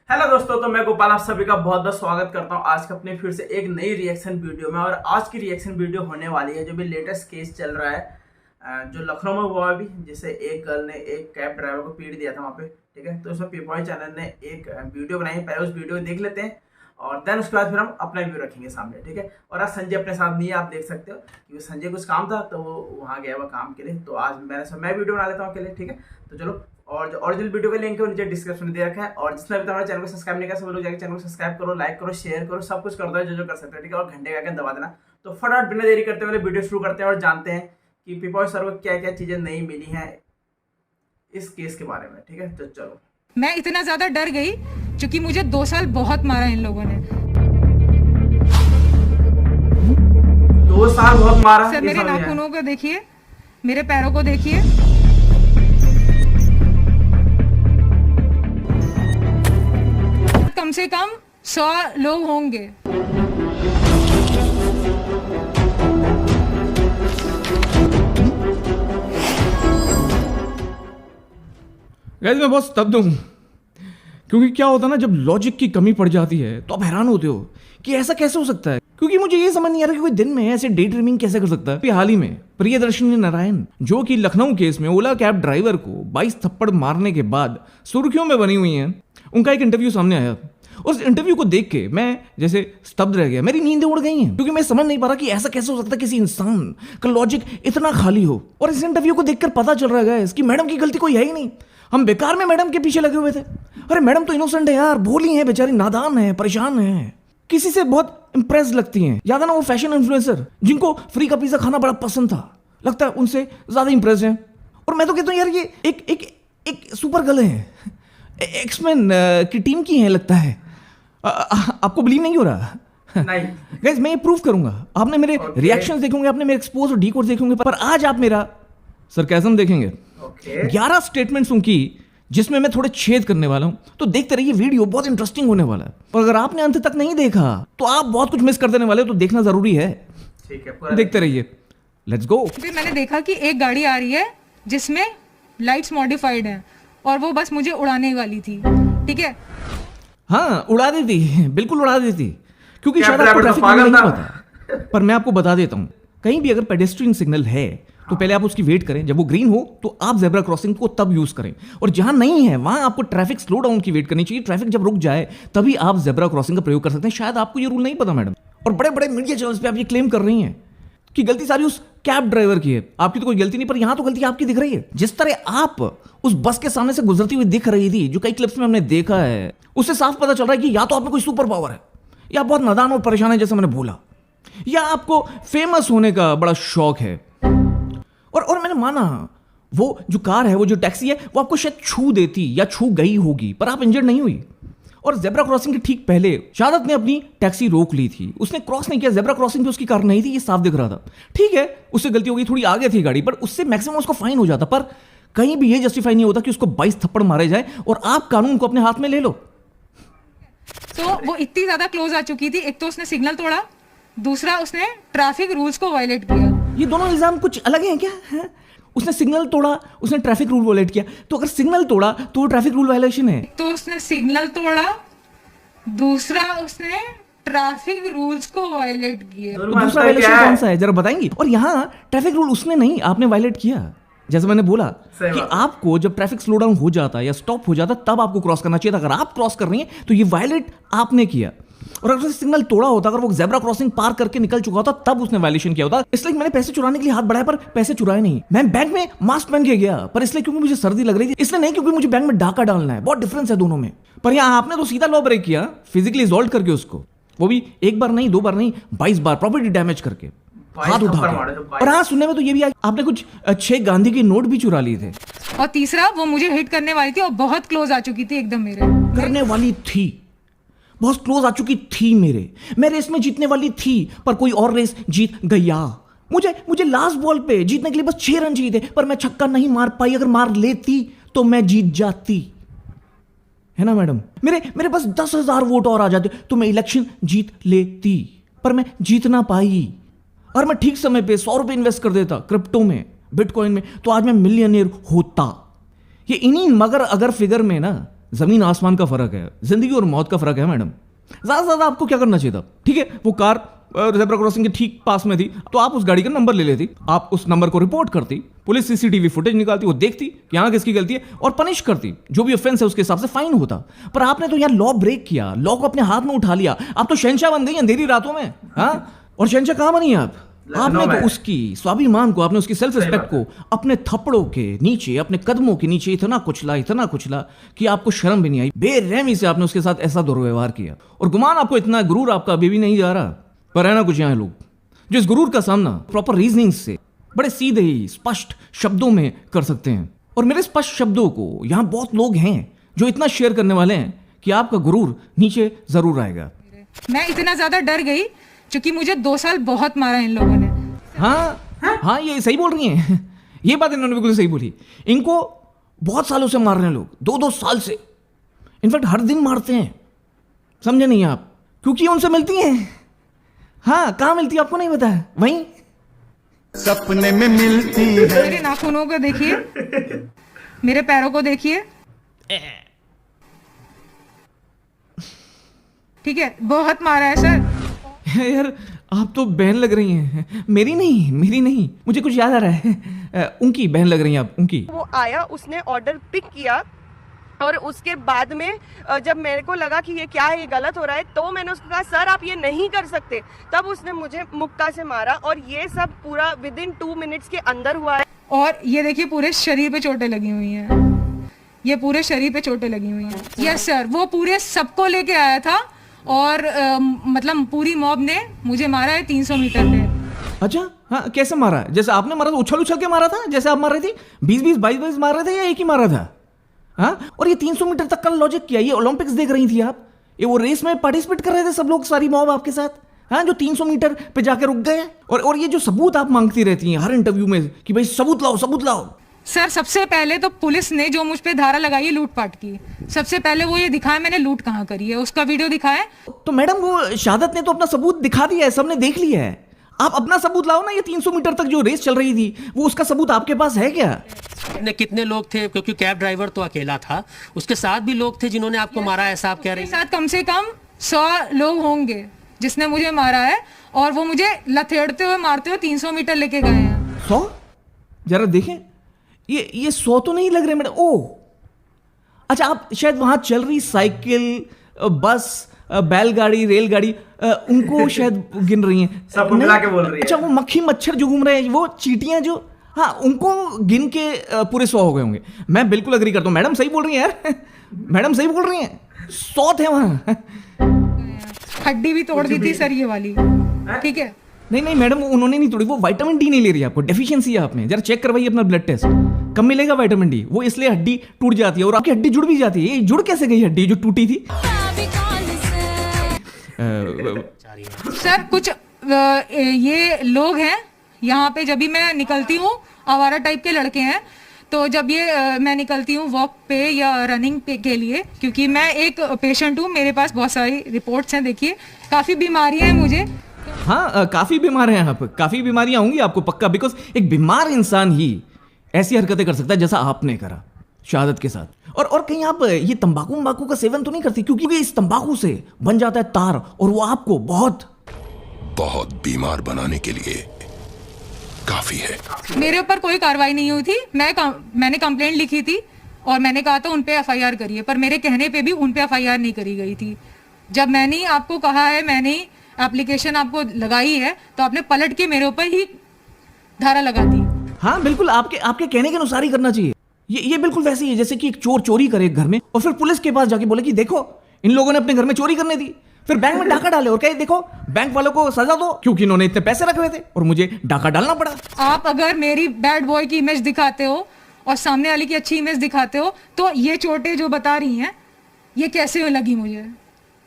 Hello दोस्तों, तो मैं गोपाल आप सभी का बहुत बहुत स्वागत करता हूं आज का अपने फिर से एक नई रिएक्शन वीडियो में। और आज की रिएक्शन वीडियो होने वाली है जो भी लेटेस्ट केस चल रहा है जो लखनऊ में हुआ अभी, जिसे एक गर्ल ने एक कैब ड्राइवर को पीट दिया था वहाँ पे। ठीक है, तो उसमें पीपॉय चैनल ने एक वीडियो बनाई है। पहले उस वीडियो को देख लेते हैं और देन उसके बाद फिर हम अपना व्यू रखेंगे सामने। ठीक है, और आज संजय अपने साथ नहीं है, आप देख सकते हो क्योंकि संजय कुछ काम था तो वो वहाँ गया हुआ काम के लिए। तो आज मैं वीडियो बना लेता हूँ अकेले। ठीक है, तो चलो। और जो ओरिजिनल वीडियो का लिंक है वो नीचे डिस्क्रिप्शन में दे रखा है। और जिसने अभी तक हमारे चैनल को सब्सक्राइब नहीं किया सब लोग जाकर चैनल को सब्सक्राइब करो, लाइक करो, शेयर करो, सब कुछ कर दो जो कर सकते हो। ठीक है, और घंटे का आइकन दबा देना। तो फटाफट बिना देरी करते हुए वीडियो शुरू करते हैं और जानते हैं कि पीपॉय सर को क्या क्या चीजें नहीं मिली हैं इस केस के बारे में। ठीक है, तो चलो। मैं इतना ज्यादा डर गई क्योंकि मुझे 2 साल बहुत मारा इन लोगों ने। 2 साल बहुत मारा। सर मेरे नाखूनों को देखिए, मेरे पैरों को देखिए। कम से कम 100 लोग होंगे। गाइस मैं बहुत स्तब्ध हूँ क्योंकि क्या होता है ना, जब लॉजिक की कमी पड़ जाती है तो आप हैरान होते हो कि ऐसा कैसे हो सकता है। क्योंकि मुझे ये समझ नहीं आ रहा कि कोई दिन में ऐसे डे ड्रीमिंग कैसे कर सकता है। हाल ही में प्रियदर्शनी नारायण जो कि लखनऊ केस में ओला कैब ड्राइवर को 22 थप्पड़ मारने के बाद सुर्खियों में बनी हुई हैं, उनका एक इंटरव्यू सामने आया। उस इंटरव्यू को देख के मैं जैसे स्तब्ध रह गया, मेरी नींदें उड़ गई हैं क्योंकि मैं समझ नहीं पा रहा कि ऐसा कैसे हो सकता है किसी इंसान का लॉजिक इतना खाली हो। और इस इंटरव्यू को देखकर पता चल रहा है कि मैडम की गलती कोई है ही नहीं। हम बेकार में मैडम के पीछे लगे हुए थे। अरे मैडम तो इनोसेंट है यार, भोली है बेचारी, नादान है, परेशान है, किसी से बहुत इंप्रेस लगती हैं। याद है ना वो फैशन इन्फ्लुएंसर जिनको फ्री का पिज्जा खाना बड़ा पसंद था, लगता है उनसे ज्यादा इंप्रेस हैं। और मैं तो कहता हूँ यार ये एक सुपर गर्ल है, एक्समैन की टीम की है लगता है। आपको बिलीव नहीं हो रहा? नहीं गाइस मैं ये प्रूव करूंगा। आपने मेरे रिएक्शंस देखेंगे, आपने मेरे एक्सपोज और डीकोड देखेंगे, पर आज आप मेरा सरकाज़म देखेंगे। 11 स्टेटमेंट्स उनकी जिसमें मैं थोड़े छेद करने वाला हूं। तो देखते रहिए, वीडियो बहुत इंटरेस्टिंग होने वाला है। और अगर आपने अंत तक नहीं देखा तो आप बहुत कुछ मिस कर देने वाले हो, तो देखना जरूरी है। ठीक है, देखते रहिए, लेट्स गो। फिर मैंने देखा कि एक गाड़ी आ रही है जिसमें लाइट्स मॉडिफाइड हैं और वो बस मुझे उड़ाने वाली थी। ठीक है, हाँ उड़ा देती, बिल्कुल उड़ा देती, क्योंकि शायद आपको ट्रैफिक नहीं पता। पर मैं आपको बता देता हूं, कहीं भी अगर पेडेस्ट्रियन सिग्नल है तो पहले आप उसकी वेट करें। जब वो ग्रीन हो तो आप जेब्रा क्रॉसिंग को तब यूज करें, और जहां नहीं है वहां आपको ट्रैफिक स्लो डाउन की वेट करनी चाहिए। ट्रैफिक जब रुक जाए तभी आप जेब्रा क्रॉसिंग का प्रयोग कर सकते हैं। शायद आपको ये रूल नहीं पता मैडम, और बड़े बड़े मीडिया चैनल्स पे आप ये क्लेम कर रही हैं कि गलती सारी उस कैब ड्राइवर की है, आपकी तो कोई गलती नहीं। पर यहां तो गलती आपकी दिख रही है। जिस तरह आप उस बस के सामने से गुजरती हुई दिख रही थी, जो कई क्लिप्स में हमने देखा है, उससे साफ पता चल रहा है कि या तो आप में कोई सुपर पावर है, या बहुत नादान और परेशान है जैसे मैंने बोला, या आपको फेमस होने का बड़ा शौक है। और मैंने माना वो जो कार है, वो जो टैक्सी है, वो आपको शायद छू देती या छू गई होगी, पर आप इंजर्ड नहीं हुई। और जेब्रा क्रॉसिंग के ठीक पहले शाहादत ने अपनी टैक्सी रोक ली थी, उसने क्रॉस नहीं किया। जेब्रा क्रॉसिंग पे उसकी कार नहीं थी, ये साफ दिख रहा था। ठीक है, उससे गलती हो गई, थोड़ी आगे थी गाड़ी, पर उससे मैक्सिमम उसको फाइन हो जाता। पर कहीं भी ये जस्टिफाई नहीं होता कि उसको 22 थप्पड़ मारे जाए और आप कानून को अपने हाथ में ले लो। तो वो इतनी ज्यादा क्लोज आ चुकी थी। एक तो उसने सिग्नल तोड़ा, दूसरा उसने ट्रैफिक रूल्स को वायलेट किया। ये दोनों इल्जाम कुछ अलग हैं क्या? है? उसने सिग्नल तोड़ा, उसने ट्रैफिक रूल वायलेट किया। तो अगर सिग्नल तोड़ा तो वो ट्रैफिक रूल वायलेशन है। तो उसने सिग्नल तोड़ा, दूसरा उसने ट्रैफिक रूल्स को वायलेट किया। तो दूसरा वायलेशन कौन सा है जरा बताएंगे? और यहाँ ट्रैफिक रूल उसने नहीं, आपने वायलेट किया। जैसे मैंने बोला कि आपको जब ट्रैफिक स्लो डाउन हो जाता है या स्टॉप हो जाता है तब आपको क्रॉस करना चाहिए था। अगर आप क्रॉस कर रही हैं तो ये वायलेट आपने किया। और अगर उसने सिग्नल तोड़ा होता, अगर वो जेब्रा क्रॉसिंग पार करके निकल चुका होता, तब उसने वायलेशन किया होता। इसलिए मैंने पैसे चुराने के लिए हाथ बढ़ाया, पर पैसे चुराए नहीं। मैं बैंक में मास्क पहन के गया, पर इसलिए क्योंकि मुझे सर्दी लग रही थी, इसलिए नहीं क्योंकि मुझे बैंक में डाका डालना है। बहुत डिफरेंस है दोनों में। पर यहाँ आपने तो सीधा लॉ ब्रेक किया, फिजिकली असॉल्ट करके उसको, वो भी एक बार नहीं, 2 बार नहीं, 22 बार प्रॉपर्टी डैमेज करके, हाथ उठा के। और हाँ, सुनने में तो ये भी आपने कुछ 6 गांधी के नोट भी चुरा लिए थे। और तीसरा, वो मुझे हिट करने वाली थी और बहुत क्लोज आ चुकी थी एकदम मेरे। करने वाली थी, बहुत क्लोज आ चुकी थी मैं रेस में जीतने वाली थी, पर कोई और रेस जीत गया। मुझे लास्ट बॉल पे जीतने के लिए बस 6 रन चाहिए थे, पर मैं छक्का नहीं मार पाई। अगर मार लेती तो मैं जीत जाती, है ना मैडम? मेरे पास 10,000 वोट और आ जाते तो मैं इलेक्शन जीत लेती, पर मैं जीत ना पाई। और मैं ठीक समय पे 100 रुपए इन्वेस्ट कर देता क्रिप्टो में, बिटकॉइन में, तो आज मैं मिलियनियर होता। ये इन्हीं मगर अगर फिगर में ना जमीन आसमान का फर्क है, जिंदगी और मौत का फर्क है मैडम। ज्यादा से ज्यादा आपको क्या करना चाहिए था, ठीक है, वो कार ज़ेब्रा क्रॉसिंग के ठीक पास में थी, तो आप उस गाड़ी का नंबर ले लेती, आप उस नंबर को रिपोर्ट करती, पुलिस सीसीटीवी फुटेज निकालती, वो देखती कि यहाँ किसकी गलती है और पनिश करती, जो भी ऑफेंस है उसके हिसाब से फाइन होता। पर आपने तो यार लॉ ब्रेक किया, लॉ को अपने हाथ में उठा लिया, आप तो शहंशाह बन गई अंधेरी रातों में। हाँ, और शहंशाह कहाँ बनी आप? आपने तो उसकी स्वाभिमान को, आपने उसकी सेल्फ रिस्पेक्ट को अपने थप्पड़ों के नीचे, अपने कदमों के नीचे इतना कुचला कि आपको शर्म भी नहीं आई। बेरहमी से आपने उसके साथ ऐसा दुर्व्यवहार किया, और गुमान आपको इतना गुरूर आपका अभी भी नहीं जा रहा। पर है ना कुछ यहाँ लोग जो इस गुरूर का सामना प्रॉपर रीजनिंग से बड़े सीधे ही स्पष्ट शब्दों में कर सकते हैं। और मेरे स्पष्ट शब्दों को यहाँ बहुत लोग हैं जो इतना शेयर करने वाले हैं कि आपका गुरूर नीचे जरूर आएगा। मैं इतना ज्यादा डर गई क्योंकि मुझे 2 साल बहुत मारा इन लोगों ने। हाँ, ये सही बोल रही हैं। ये बात इन्होंने बिल्कुल सही बोली। इनको बहुत सालों से मार रहे हैं लोग, 2-2 साल से, इनफैक्ट हर दिन मारते हैं। समझे नहीं आप? क्योंकि उनसे मिलती हैं। हाँ, कहाँ मिलती है आपको नहीं पता है? वहीं सपने में मिलती है। मेरे नाखूनों को देखिए, मेरे पैरों को देखिए, ठीक है, बहुत मारा है सर। यार आप तो बहन लग रही हैं, मेरी नहीं, मुझे कुछ याद आ रहा है, उनकी बहन लग रही हैं आप, उनकी। वो आया, उसने ऑर्डर पिक किया, और उसके बाद में जब मेरे को लगा कि ये क्या है, ये गलत हो रहा है, तो मैंने उसको कहा सर आप ये नहीं कर सकते। तब उसने मुझे मुक्का से मारा, और ये सब पूरा विदिन 2 मिनट्स के अंदर हुआ है। और ये देखिए पूरे शरीर पे चोटें लगी हुई हैं, ये पूरे शरीर पे चोटें लगी हुई हैं। यस सर, वो पूरे सबको लेके आया था, और मतलब पूरी मॉब ने मुझे मारा है 300 मीटर पे। अच्छा, हाँ, कैसे मारा? जैसे आपने मारा था, उछल के मारा था, जैसे आप मार रही थी, 20-20 22-22 मार रहे थे, या एक ही मारा था? हाँ, और ये 300 मीटर तक का लॉजिक किया, ये ओलंपिक्स देख रही थी आप, ये वो रेस में पार्टिसिपेट कर रहे थे सब लोग, सारी मॉब आपके साथ, हाँ, जो 300 मीटर पे जाके रुक गए। और ये जो सबूत आप मांगती रहती हैं हर इंटरव्यू में कि भाई सबूत लाओ। सर सबसे पहले तो पुलिस ने जो मुझ पे धारा लगाई है लूटपाट की, सबसे पहले वो ये दिखाया मैंने लूट कहाँ करी है, उसका वीडियो दिखाया। तो मैडम वो शहादत ने तो अपना सबूत दिखा दिया है, सबने देख लिया है, आप अपना सबूत लाओ ना। ये 300 मीटर तक जो रेस चल रही थी, वो उसका सबूत आपके पास है क्या? कितने लोग थे, क्योंकि कैब ड्राइवर तो अकेला था, उसके साथ भी लोग थे जिन्होंने आपको मारा, ऐसा आप कह रहे हैं? साथ कम से कम 100 लोग होंगे जिसने मुझे मारा है, और वो मुझे लथेड़ते हुए मारते हुए 300 मीटर लेके गए हैं। 100? जरा देखें, ये 100 तो नहीं लग रहे मैडम। ओह अच्छा, आप शायद वहां चल रही साइकिल, बस, बैलगाड़ी, रेलगाड़ी, उनको शायद गिन रही हैं, सब मिला के बोल रही है। अच्छा, वो मक्खी मच्छर जो घूम रहे हैं, वो चींटियां जो, हाँ, उनको गिन के पूरे 100 हो गए होंगे। मैं बिल्कुल अग्री करता हूँ, मैडम सही बोल रही हैं यार, मैडम सही बोल रही हैं, 100 थे वहां। हड्डी भी तोड़ दी थी सर ये वाली, ठीक है। नहीं मैडम, उन्होंने नहीं तोड़ी, वो विटामिन डी नहीं ले रही है, आपको डेफिशिएंसी है आप में। जरा चेक करवाइए अपना ब्लड टेस्ट, कम मिलेगा विटामिन डी, वो इसलिए हड्डी टूट जाती है, और आपकी हड्डी जुड़ भी जाती है। ये जुड़ कैसे गई हड्डी जो टूटी थी? सर कुछ ये लोग हैं यहाँ पे, जब भी मैं निकलती हूँ, आवारा टाइप के लड़के हैं, तो जब ये मैं निकलती हूँ वॉक पे या रनिंग पे के लिए, क्योंकि मैं एक पेशेंट हूँ, मेरे पास बहुत सारी रिपोर्ट्स हैं, देखिए काफ़ी बीमारियाँ हैं मुझे। हाँ, काफ़ी बीमार हैं आप, काफ़ी बीमारियाँ होंगी आपको पक्का, बिकॉज एक बीमार इंसान ही ऐसी हरकतें कर सकता है जैसा आपने करा शहादत के साथ। और कहीं आप ये तंबाकू का सेवन तो नहीं करती? क्योंकि इस तंबाकू से बन जाता है तार, और वो आपको बहुत बीमार बनाने के लिए काफी है। मेरे ऊपर कोई कार्रवाई नहीं हुई थी, मैंने कंप्लेंट लिखी थी, और मैंने कहा था उन पे एफआईआर करिए, पर मेरे कहने पे भी उन पे एफआईआर नहीं करी गई थी। जब मैंने आपको कहा है, मैंने एप्लीकेशन आपको लगाई है, तो आपने पलट के मेरे ऊपर ही धारा लगा दी। हाँ बिल्कुल, आपके कहने के अनुसार ही करना चाहिए। ये बिल्कुल वैसे ही है जैसे कि एक चोर चोरी करे एक घर में, और फिर पुलिस के पास जाके बोले कि देखो इन लोगों ने अपने घर में चोरी करने दी, फिर बैंक में डाका डाले और कहे देखो बैंक वालों को सजा दो, क्योंकि इन्होंने इतने पैसे रख रहे थे और मुझे डाका डालना पड़ा। आप अगर मेरी बैड बॉय की इमेज दिखाते हो और सामने वाले की अच्छी इमेज दिखाते हो, तो ये चोटें जो बता रही हैं ये कैसे लगी मुझे,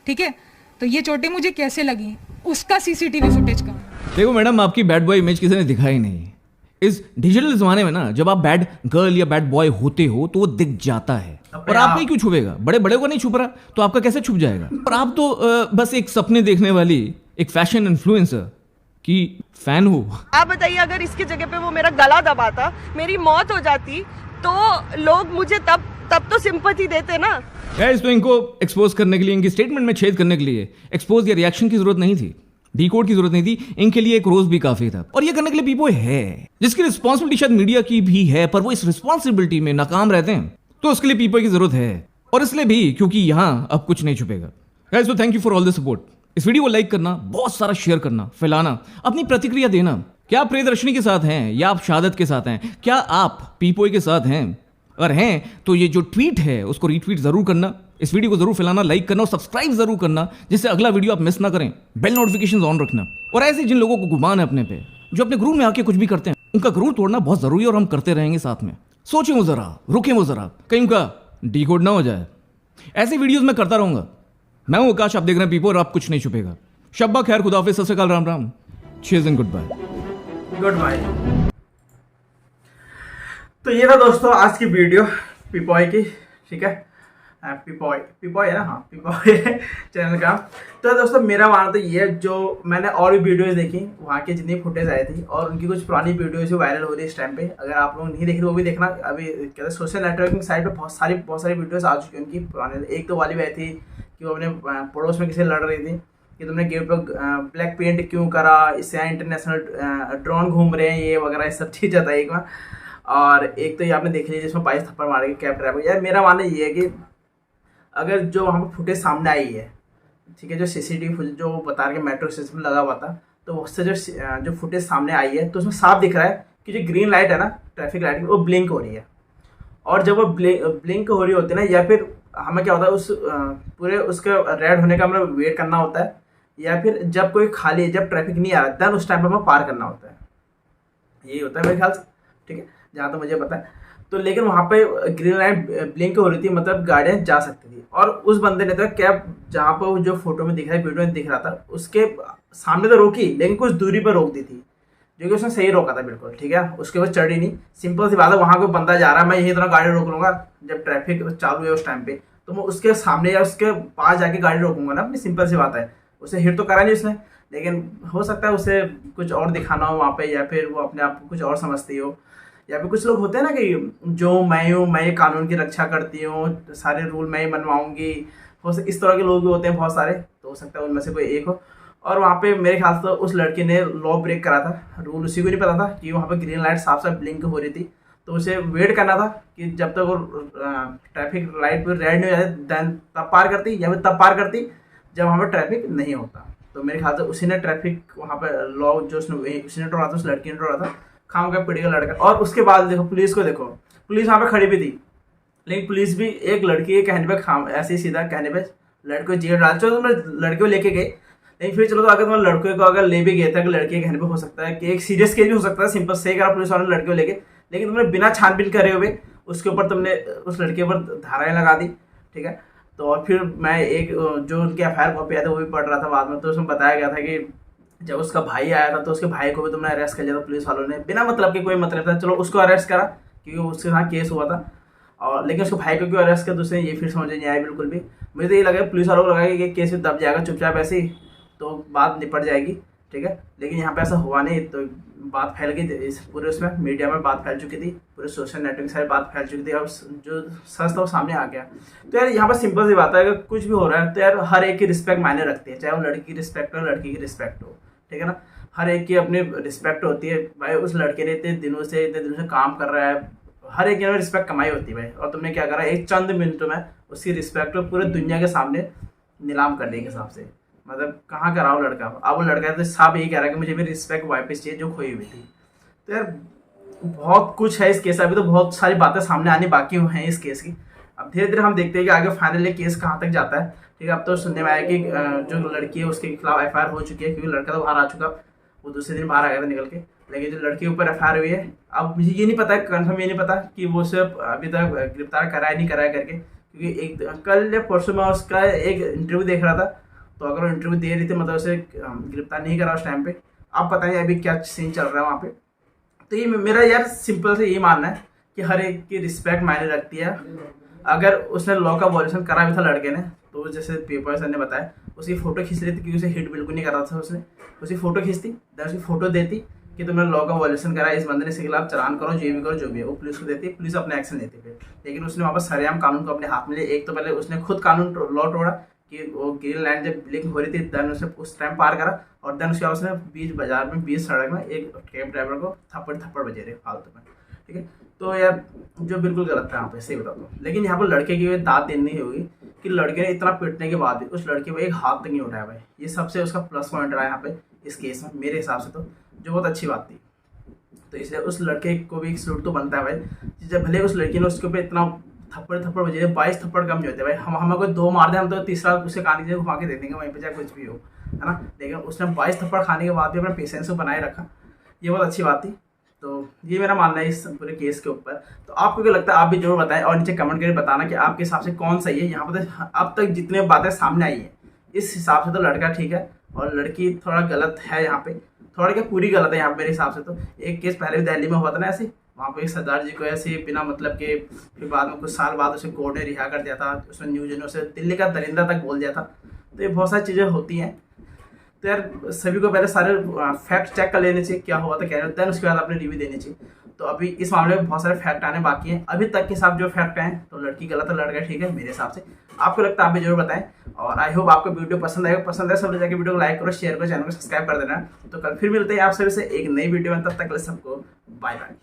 ठीक है, तो ये चोटें मुझे कैसे लगी, उसका सीसीटीवी फुटेज का। देखो मैडम, आपकी बैड बॉय इमेज किसी ने दिखाई नहीं। इस डिजिटल जमाने में ना, जब आप बैड गर्ल या बैड बॉय होते हो तो वो दिख जाता है, और आपको ही क्यों छुपेगा? बड़े को नहीं छुप रहा तो आपका कैसे छुप जाएगा? और आप तो बस एक सपने देखने वाली एक फैशन इन्फ्लुएंसर की फैन हो। आप बताइए, अगर इसकी जगह पे वो मेरा गला दबाता, मेरी मौत हो जाती, तो लोग मुझे तब तो सिंपैथी देते ना। गाइस, तो इनको एक्सपोज करने के लिए, इनकी स्टेटमेंट में छेद करने के लिए एक्सपोज या रिएक्शन की जरूरत नहीं थी, डीकोड की जरूरत नहीं थी। इनके लिए एक रोज भी काफी था। और ये करने के लिए पीपो है जिसकी रिस्पॉन्सिबिलिटी शायद मीडिया की भी है, पर वो इस रिस्पॉन्सिबिलिटी में नाकाम रहते हैं। तो उसके लिए पीपो की जरूरत है, और इसलिए भी क्योंकि यहां अब कुछ नहीं छुपेगा। गाइस, तो thank you for all the support. इस वीडियो को लाइक करना, बहुत सारा शेयर करना, फैलाना, अपनी प्रतिक्रिया देना। क्या आप प्रियदर्शनी के साथ हैं या आप शहादत के साथ हैं? क्या आप पीपोई के साथ हैं? अगर हैं तो ये जो ट्वीट है उसको रीट्वीट जरूर करना, इस वीडियो को जरूर फैलाना, लाइक करना और सब्सक्राइब जरूर करना, जिससे अगला वीडियो आप मिस ना करें। बेल नोटिफिकेशंस ऑन रखना। और ऐसे जिन लोगों को गुमान है अपने पे, जो अपने गुरूर में आके कुछ भी करते हैं, उनका गुरूर तोड़ना बहुत जरूरी है और हम करते रहेंगे साथ में। सोचें वो जरा, रुकें वो जरा, कहीं उनका डीकोड ना हो जाए। ऐसे वीडियोस मैं करता रहूंगा। मैं हूं आकाश, आप देख रहे हैं पीपो और आप कुछ नहीं छुपेगा। शब्बा खैर, खुदाफिज, सत श्री अकाल, राम राम, cheers and goodbye. Goodbye. तो ये था दोस्तों आज की वीडियो पीपॉय की, ठीक है। पीपॉय है ना, हाँ पीपॉय चैनल का। तो दोस्तों मेरा मानना तो ये, जो मैंने और भी वीडियोस देखी, वहाँ की जितनी फुटेज आई थी और उनकी कुछ पुरानी वीडियोस वायरल हो रही है इस टाइम पे। अगर आप लोग नहीं देख रहे वो भी देखना। अभी कहते हैं सोशल नेटवर्किंग साइट पे बहुत सारी वीडियोस आ चुकी हैं उनकी पुराने। एक तो वाली भी आई थी कि वो अपने पड़ोस में किसी लड़ रही थी कि तुमने गेट पर ब्लैक पेंट क्यों करा, इससे यहाँ इंटरनेशनल ड्रोन घूम रहे हैं, ये वगैरह ये सब चीज़ आता है एक में। और एक तो ये आपने देख लीजिए जिसमें 22 थप्पड़ मारेंगे कैब ड्राइवर। यार मेरा मानना ये है कि अगर जो वहाँ पर फुटेज सामने आई है, ठीक है, जो CCTV जो बता रहे मेट्रो स्टेशन में लगा हुआ था, तो उससे जो फुटेज सामने आई है तो उसमें साफ दिख रहा है कि जो ग्रीन लाइट है ना, ट्रैफिक लाइट, वो ब्लिंक हो रही है। और जब वो ब्लिंक हो रही होती है ना, या फिर हमें क्या होता है उस पूरे उसके रेड होने का हमें वेट करना होता है, या फिर जब कोई खाली, जब ट्रैफिक नहीं आ रहा है उस टाइम पर हमें पार करना होता है। यही होता है मेरे ख्याल से, ठीक है, जहाँ तो मुझे पता है। तो लेकिन वहाँ पे ग्रीन लाइट ब्लिंक हो रही थी, मतलब गाड़ियाँ जा सकती थी। और उस बंदे ने तो कैब, जहाँ पर जो फोटो में दिख रहा है, वीडियो में दिख रहा था, उसके सामने तो रोकी लेकिन कुछ दूरी पर रोक दी थी, जो कि उसने सही रोका था बिल्कुल, ठीक है। उसके बाद चढ़ी नहीं, सिंपल सी बात है। वहाँ कोई बंदा जा रहा है, मैं यही तरह गाड़ी रोक लूँगा जब ट्रैफिक चालू है उस टाइम पे, तो मैं उसके सामने या उसके पास जाके गाड़ी रोकूंगा ना, अपनी सिंपल सी बात है। उसे हिट तो करा नहीं उसने, लेकिन हो सकता है उसे कुछ और दिखाना हो वहाँ पे, या फिर वो अपने आप को कुछ और समझती हो। या फिर कुछ लोग होते हैं ना कि जो मैं हूँ, मैं कानून की रक्षा करती हूँ, सारे रूल मैं ही बनवाऊँगी, इस तरह के लोग भी होते हैं बहुत सारे। तो हो सकता है उनमें से कोई एक हो। और वहाँ पे मेरे ख्याल से तो उस लड़की ने लॉ ब्रेक करा था, रूल उसी को नहीं पता था कि वहाँ पे ग्रीन लाइट साफ साफ ब्लिंक हो रही थी। तो उसे वेट करना था कि जब तक वो ट्रैफिक लाइट पर रेड नहीं हो जाती देन तब पार करती, या फिर तब पार करती जब वहाँ पर ट्रैफिक नहीं होता। तो मेरे ख्याल से उसी ने ट्रैफिक वहाँ पर लॉ जो उसी ने तोड़ा था, उस लड़की ने तोड़ा था, खाम का पिटी का लड़का। और उसके बाद देखो पुलिस को, देखो पुलिस वहाँ पे खड़ी भी थी, लेकिन पुलिस भी एक लड़की के कहने पे खाम ऐसे ही सीधा कहने पे लड़के को जेल डाल। चलो तुम लड़के को लेके गए, लेकिन फिर चलो तो अगर तुम लड़के को अगर ले भी गए थे, अगर लड़के के कहने पे हो सकता है कि एक सीरियस केस भी हो सकता है, सिंपल सही करा पुलिस वालों ने लड़के को लेके, लेकिन तुमने बिना छानबीन करे हुए उसके ऊपर तुमने उस लड़के पर धाराएं लगा दी, ठीक है। तो और फिर मैं एक जो उनके FIR कॉपी आया था वो भी पढ़ रहा था बाद में, तो उसमें बताया गया था कि जब उसका भाई आया था तो उसके भाई को भी तुमने अरेस्ट कर लिया था पुलिस वालों ने, बिना मतलब के, कोई मतलब था। चलो उसको अरेस्ट करा क्योंकि उसके साथ केस हुआ था, और लेकिन उसके भाई को क्यों अरेस्ट किया दूसरे, ये फिर समझ नहीं आया बिल्कुल भी। मुझे तो ये लगा पुलिस वालों को लगा कि केस दब जाएगा चुपचाप ऐसे ही, तो बात निपट जाएगी, ठीक है। लेकिन यहाँ पे ऐसा हुआ नहीं, तो बात फैल गई इस पूरे उसमें, मीडिया में बात फैल चुकी थी, पूरे सोशल नेटवर्क सारी बात फैल चुकी थी। अब जो सच था वो सामने आ गया। तो यार यहाँ पर सिंपल सी बात है, अगर कुछ भी हो रहा है तो यार हर एक की रिस्पेक्ट मायने रखती है, चाहे वो लड़की की रिस्पेक्ट हो, लड़की की रिस्पेक्ट हो, ठीक है ना। हर एक की अपनी रिस्पेक्ट होती है भाई। उस लड़के ने इतने दिनों से काम कर रहा है, हर एक ने रिस्पेक्ट कमाई होती है भाई। और तुमने क्या करा, एक चंद मिनटों में उसकी रिस्पेक्ट को पूरे दुनिया के सामने नीलाम करने के हिसाब से, मतलब कहाँ करा वो लड़का। अब वो लड़का तो साफ यही कह रहा है कि मुझे मेरी रिस्पेक्ट वापस चाहिए जो खोई हुई थी। तो यार बहुत कुछ है इस केस, अभी तो बहुत सारी बातें सामने आनी बाकी हैं इस केस की। अब धीरे धीरे हम देखते हैं कि आगे फाइनली केस कहाँ तक जाता है, ठीक है। अब तो सुनने में आया कि जो लड़की है उसके खिलाफ FIR हो चुकी है, क्योंकि लड़का तो बाहर आ चुका, वो दूसरे दिन बाहर आ गया था निकल के। लेकिन जो लड़की के ऊपर FIR हुई है, अब मुझे ये नहीं पता, कंफर्म ये नहीं पता कि वो उसे अभी तक गिरफ्तार कराया नहीं कराया करके, क्योंकि एक कल या परसों में उसका एक इंटरव्यू देख रहा था, तो अगर वो इंटरव्यू दे रही थी मतलब उसे गिरफ्तार नहीं करा उस टाइम पे। अब पता नहीं अभी क्या सीन चल रहा है वहाँ पे। तो ये मेरा यार सिंपल से ये मानना है कि हर एक की रिस्पेक्ट मायने रखती है। अगर उसने लॉ का वॉल्यूशन करा भी था लड़के ने, तो जैसे पेपर सर ने बताया, उसकी फ़ोटो खींच लेती, क्योंकि उसे हिट बिल्कुल नहीं कर रहा था उसने। उसकी फ़ोटो खींचती, उसकी फ़ोटो देती कि तुमने लॉ का वायलेशन करा, इस बंदे ने इसके खिलाफ चालान करो, जो भी करो, जो भी है वो पुलिस को देती है, पुलिस अपने एक्शन लेती है। लेकिन उसने वापस सरेआम कानून को अपने हाथ में लिया। एक तो पहले उसने खुद कानून लॉ तोड़ा कि वो ग्रीन लाइन जब ब्लिंक हो रही थी, देन उसने उस टाइम पार करा, और देन उसके बाद उसने बीच बाजार में, बीच सड़क में एक कैब ड्राइवर को थप्पड़ बजे रहे फालतू में, ठीक है। तो यार जो बिल्कुल गलत था यहाँ पे, सही बताता हूँ। लेकिन यहाँ पर लड़के की दाद देनी होगी कि लड़के ने इतना पीटने के बाद भी उस लड़के को एक हाथ तक नहीं उठाया भाई। ये सबसे उसका प्लस पॉइंट रहा यहाँ पे इस केस में, मेरे हिसाब से तो, जो बहुत अच्छी बात थी। तो इसलिए उस लड़के को भी एक सलूट तो बनता है भाई। जब भले उस लड़की ने उसके ऊपर इतना थप्पड़ बजे, 22 थप्पड़ कम नहीं होते भाई। हमें कोई 2 मार दे, हम तो तीसरा उसे कहानी से घुमा के दे देंगे वहीं पे, चाहे कुछ भी हो, है ना। लेकिन उसने 22 थप्पड़ खाने के बाद भी अपना पेशेंस को बनाए रखा, ये बहुत अच्छी बात थी। तो ये मेरा मानना है इस पूरे केस के ऊपर। तो आपको क्या लगता है, आप भी जरूर बताएं, और नीचे कमेंट करके बताना कि आपके हिसाब से कौन सही है। यहाँ पर अब तक जितने बातें सामने आई हैं, इस हिसाब से तो लड़का ठीक है और लड़की थोड़ा गलत है। यहाँ पे थोड़ा क्या पूरी गलत है यहाँ पे मेरे हिसाब से। तो एक केस पहले भी दिल्ली में हुआ था ना ऐसे, वहाँ पे सरदार जी को ऐसे बिना मतलब के, फिर बाद में कुछ साल बाद उसे कोर्ट ने रिहा कर दिया था। उसमें न्यूज ने उसे दिल्ली का दरिंदा तक बोल दिया था। तो ये बहुत सारी चीज़ें होती हैं। तो यार सभी को पहले सारे फैक्ट चेक कर लेने चाहिए, क्या हुआ था क्या नहीं, देन उसके बाद अपने रिव्यू देनी चाहिए। तो अभी इस मामले में बहुत सारे फैक्ट आने बाकी हैं। अभी तक के हिसाब जो फैक्ट आए, तो लड़की गलत है, लड़का ठीक है मेरे हिसाब से। आपको लगता है आप भी जरूर बताएं। और आई होप आपको वीडियो पसंद आएगा। पसंद है सब जाके वीडियो को लाइक करो, शेयर करो, चैनल को सब्सक्राइब कर देना। तो कल फिर मिलते हैं आप सभी से एक नई वीडियो में, तब तक के लिए सबको बाय बाय।